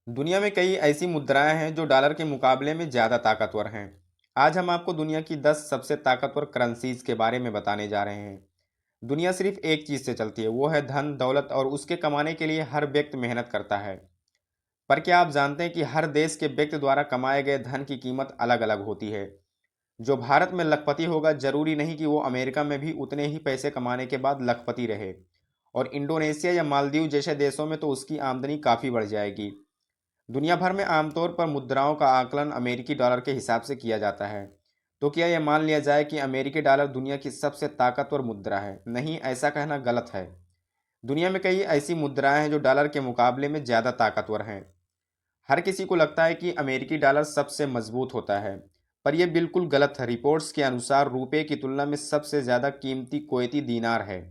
दुनिया में कई ऐसी मुद्राएं हैं जो डॉलर के मुकाबले में ज़्यादा ताकतवर हैं। आज हम आपको दुनिया की 10 सबसे ताकतवर करेंसीज के बारे में बताने जा रहे हैं। दुनिया सिर्फ एक चीज़ से चलती है, वो है धन दौलत, और उसके कमाने के लिए हर व्यक्ति मेहनत करता है। पर क्या आप जानते हैं कि हर देश के व्यक्ति द्वारा कमाए गए धन की कीमत अलग अलग होती है। जो भारत में लखपति होगा, जरूरी नहीं कि वो अमेरिका में भी उतने ही पैसे कमाने के बाद लखपति रहे, और इंडोनेशिया या मालदीव जैसे देशों में तो उसकी आमदनी काफ़ी बढ़ जाएगी। दुनिया भर में आमतौर पर मुद्राओं का आकलन अमेरिकी डॉलर के हिसाब से किया जाता है। तो क्या यह मान लिया जाए कि अमेरिकी डॉलर दुनिया की सबसे ताकतवर मुद्रा है? नहीं, ऐसा कहना गलत है। दुनिया में कई ऐसी मुद्राएं हैं जो डॉलर के मुकाबले में ज़्यादा ताकतवर हैं। हर किसी को लगता है कि अमेरिकी डॉलर सबसे मजबूत होता है, पर यह बिल्कुल गलत है। रिपोर्ट्स के अनुसार रुपये की तुलना में सबसे ज़्यादा कीमती कुवैती दीनार है।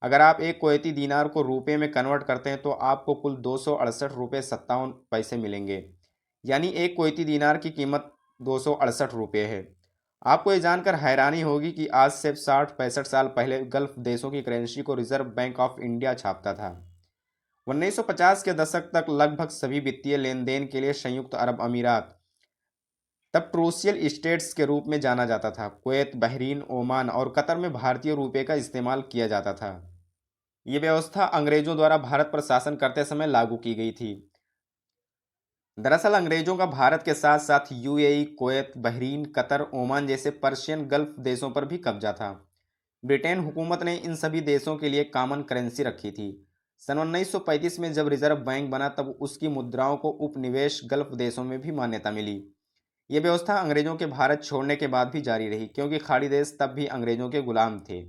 अगर आप एक कुवैती दीनार को रुपये में कन्वर्ट करते हैं तो आपको कुल 268 रुपये 57 पैसे मिलेंगे। यानी एक कुवैती दीनार की कीमत 268 रुपये है। आपको ये जानकर हैरानी होगी कि आज से 60-65 साल पहले गल्फ देशों की करेंसी को रिजर्व बैंक ऑफ इंडिया छापता था। 1950 के दशक तक लगभग सभी वित्तीय लेन देन के लिए संयुक्त अरब अमीरात, तब ट्रोसियल स्टेट्स के रूप में जाना जाता था, कुवैत, बहरीन, ओमान और कतर में भारतीय रुपये का इस्तेमाल किया जाता था। ये व्यवस्था अंग्रेजों द्वारा भारत पर शासन करते समय लागू की गई थी। दरअसल अंग्रेजों का भारत के साथ साथ UAE, Kuwait, Bahrain, Qatar, Oman जैसे पर्शियन गल्फ देशों पर भी कब्जा था। ब्रिटेन हुकूमत ने इन सभी देशों के लिए कॉमन करेंसी रखी थी। सन 1935 में जब रिजर्व बैंक बना तब उसकी मुद्राओं को उपनिवेश गल्फ देशों में भी मान्यता मिली। ये व्यवस्था अंग्रेजों के भारत छोड़ने के बाद भी जारी रही, क्योंकि खाड़ी देश तब भी अंग्रेजों के गुलाम थे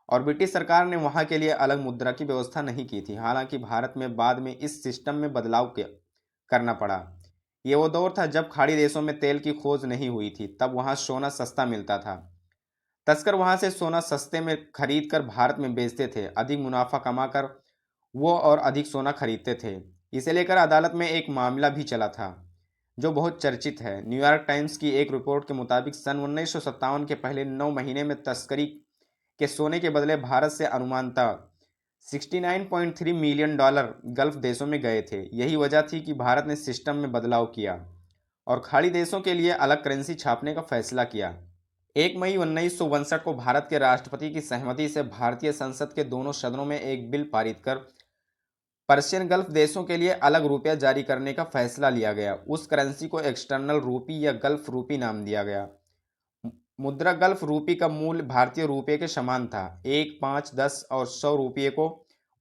और ब्रिटिश सरकार ने वहाँ के लिए अलग मुद्रा की व्यवस्था नहीं की थी। हालांकि भारत में बाद में इस सिस्टम में बदलाव करना पड़ा। ये वो दौर था जब खाड़ी देशों में तेल की खोज नहीं हुई थी, तब वहाँ सोना सस्ता मिलता था। तस्कर वहां से सोना सस्ते में खरीद कर भारत में बेचते थे। अधिक मुनाफा कमाकर वो और अधिक सोना खरीदते थे। इसे लेकर अदालत में एक मामला भी चला था जो बहुत चर्चित है। न्यूयॉर्क टाइम्स की एक रिपोर्ट के मुताबिक सन 1957 के पहले 9 महीने में तस्करी के सोने के बदले भारत से अनुमानतः 69.3 मिलियन डॉलर गल्फ देशों में गए थे। यही वजह थी कि भारत ने सिस्टम में बदलाव किया और खाड़ी देशों के लिए अलग करेंसी छापने का फैसला किया। 1 मई 1959 को भारत के राष्ट्रपति की सहमति से भारतीय संसद के दोनों सदनों में एक बिल पारित कर पर्शियन गल्फ देशों के लिए अलग रुपया जारी करने का फैसला लिया गया। उस करेंसी को एक्सटर्नल रूपी या गल्फ रूपी नाम दिया गया। मुद्रा गल्फ रूपी का मूल्य भारतीय रुपये के समान था। 1, 5, 10 और 100 रुपये को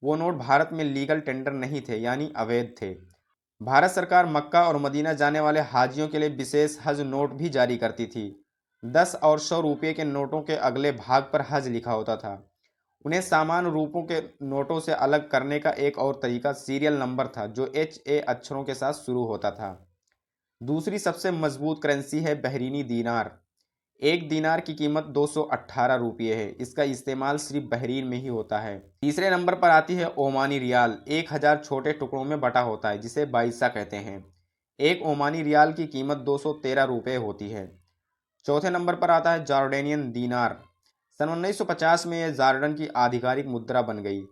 वो नोट भारत में लीगल टेंडर नहीं थे, यानी अवैध थे। भारत सरकार मक्का और मदीना जाने वाले हाजियों के लिए विशेष हज नोट भी जारी करती थी। 10 और 100 रुपये के नोटों के अगले भाग पर हज लिखा होता था। उन्हें सामान्य रूपों के नोटों से अलग करने का एक और तरीका सीरियल नंबर था, जो HA अक्षरों के साथ शुरू होता था। दूसरी सबसे मजबूत करेंसी है बहरीनी दीनार। एक दीनार की कीमत 218 रुपये है। इसका इस्तेमाल सिर्फ बहरीन में ही होता है। तीसरे नंबर पर आती है ओमानी रियाल। 1000 छोटे टुकड़ों में बटा होता है, जिसे बाइसा कहते हैं। एक ओमानी रियाल की कीमत 213 रुपये होती है। चौथे नंबर पर आता है जॉर्डेनियन दीनार। सन 1950 में यह जॉर्डन की आधिकारिक मुद्रा बन गई।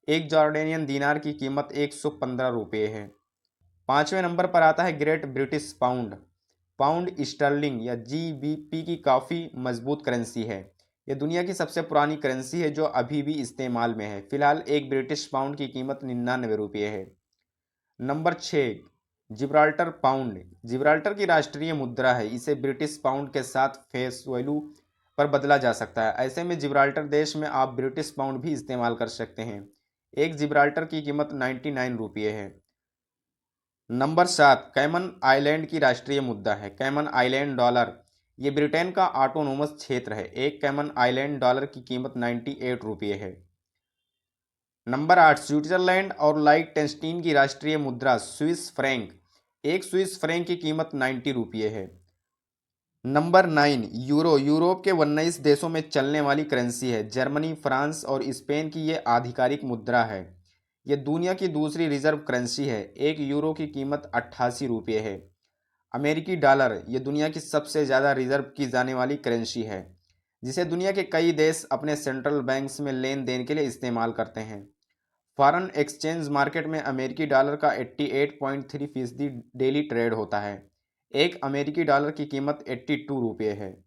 एक जॉर्डेनियन दीनार की कीमत 115 रुपये है। पाँचवें नंबर पर आता है great British pound. Pound sterling या GBP की काफ़ी मजबूत करेंसी है। यह दुनिया की सबसे पुरानी करेंसी है जो अभी भी इस्तेमाल में है। फिलहाल एक ब्रिटिश पाउंड की कीमत 99 रुपये है। Number 6, Gibraltar pound. जिब्राल्टर की राष्ट्रीय मुद्रा है। इसे ब्रिटिश पाउंड के साथ फेस वैल्यू पर बदला जा सकता है। ऐसे में जिब्राल्टर देश में आप ब्रिटिश पाउंड भी इस्तेमाल कर सकते हैं। एक जिब्राल्टर की कीमत 99 रुपये है। नंबर 7, कैमन आइलैंड की राष्ट्रीय मुद्रा है कैमन आइलैंड डॉलर। ये ब्रिटेन का ऑटोनोमस क्षेत्र है। एक कैमन आइलैंड डॉलर की कीमत 98 रुपये है। नंबर 8, स्विट्जरलैंड और लाइechtenstein की राष्ट्रीय मुद्रा स्विस फ्रैंक। एक स्विस फ्रैंक की कीमत 90 रुपये है। Number 9, euro. यूरोप के 19 देशों में चलने वाली करेंसी है। जर्मनी, फ्रांस और स्पेन की ये आधिकारिक मुद्रा है। यह दुनिया की दूसरी रिजर्व करेंसी है। एक यूरो की कीमत 88 रुपये है। अमेरिकी डॉलर। यह दुनिया की सबसे ज़्यादा रिजर्व की जाने वाली करेंसी है, जिसे दुनिया के कई देश अपने सेंट्रल बैंक्स में लेन देन के लिए इस्तेमाल करते हैं। फॉरेन एक्सचेंज मार्केट में अमेरिकी डॉलर का 88.3% डेली ट्रेड होता है। एक अमेरिकी डॉलर की कीमत 82 रुपये है।